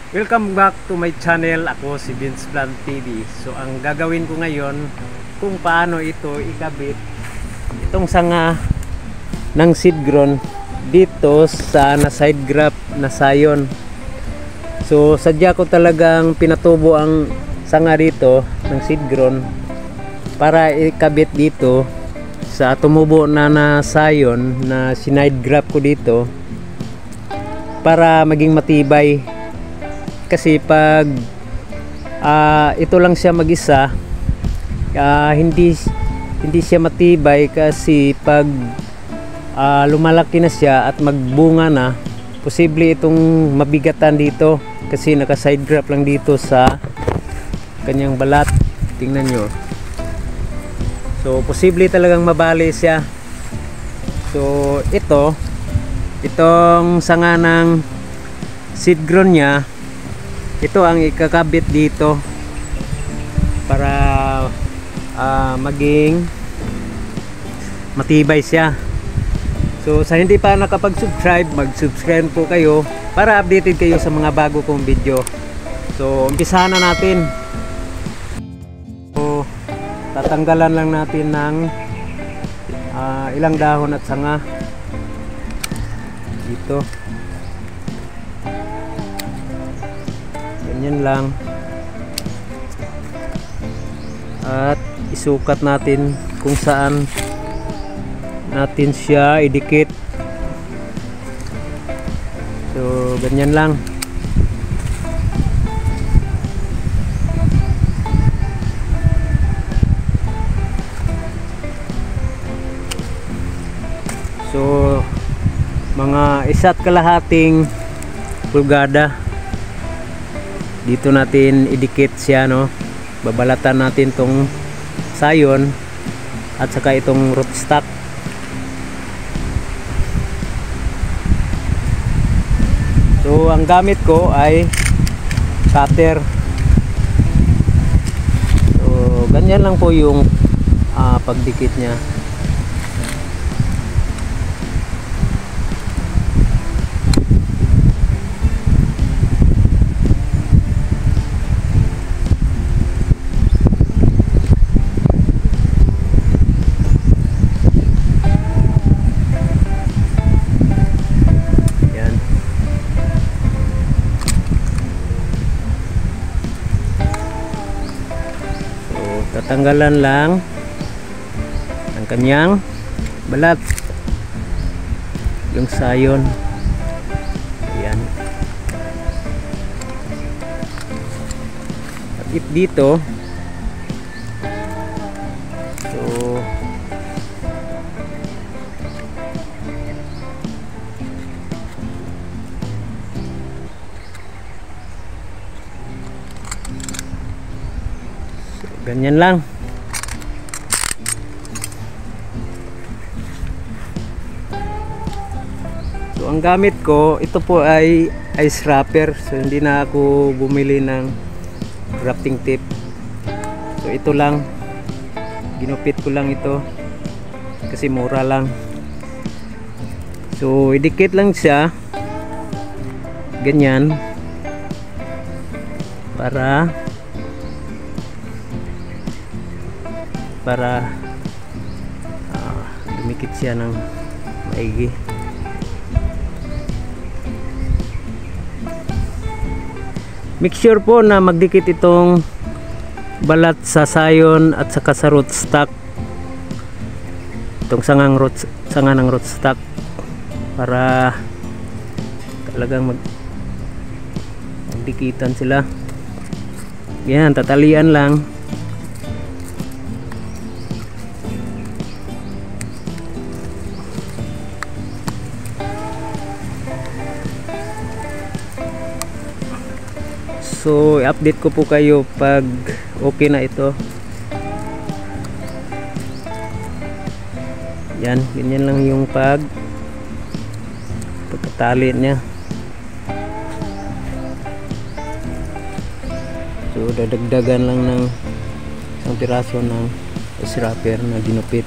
Welcome back to my channel. Ako si Vince Vlog TV. So ang gagawin ko ngayon kung paano ito ikabit itong sanga ng seed grown dito sa side graft na sayon. So sadya ko talagang pinatubo ang sanga dito ng seed grown para ikabit dito sa tumubo na sayon na sinide graft ko dito para maging matibay. Kasi pag ito lang siya mag-isa, hindi siya matibay kasi pag lumalaki na siya at magbunga na, posible itong mabigatan dito kasi naka side graft lang dito sa kanyang balat. Tingnan nyo. So posible talagang mabali siya. So itong sanga ng seed grown niya, ito ang ikakabit dito para maging matibay siya. So sa hindi pa nakapag-subscribe, mag-subscribe po kayo para updated kayo sa mga bago kong video. So umpisahan na natin. So tatanggalan lang natin ng ilang dahon at sanga dito. Ganyan lang. At isukat natin kung saan natin siya idikit. So ganyan lang. So mga 1.5 pulgada dito natin idikit siya, no. Babalatan natin tong sayon at saka itong rootstock. So ang gamit ko ay cutter. So ganyan lang po yung pagdikit niya. Tatanggalan lang ang kanyang balat, yung sayon. Ayan. At dito, so ganyan lang. So ang gamit ko, ito po ay ice wrapper. So hindi na ako bumili ng grafting tape. So ito lang, ginupit ko lang ito kasi mura lang. So idikit lang siya ganyan para dumikit siya ng maigi. Make sure po na magdikit itong balat sa sayon at saka sa rootstock, itong sanga ng rootstock, para talagang magdikitan sila. Yan, tatalian lang. So i-update ko po kayo pag okay na ito. Yan, ganyan lang yung pagkatali niya. So dadagdagan lang ng isang piraso ng ice wrapper na dinupit.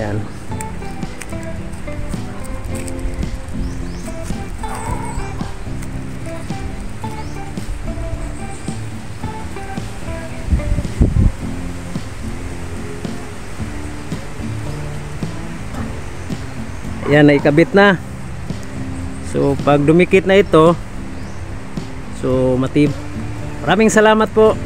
Ayan. Ayan, naikabit na. So pag dumikit na ito, so maraming salamat po.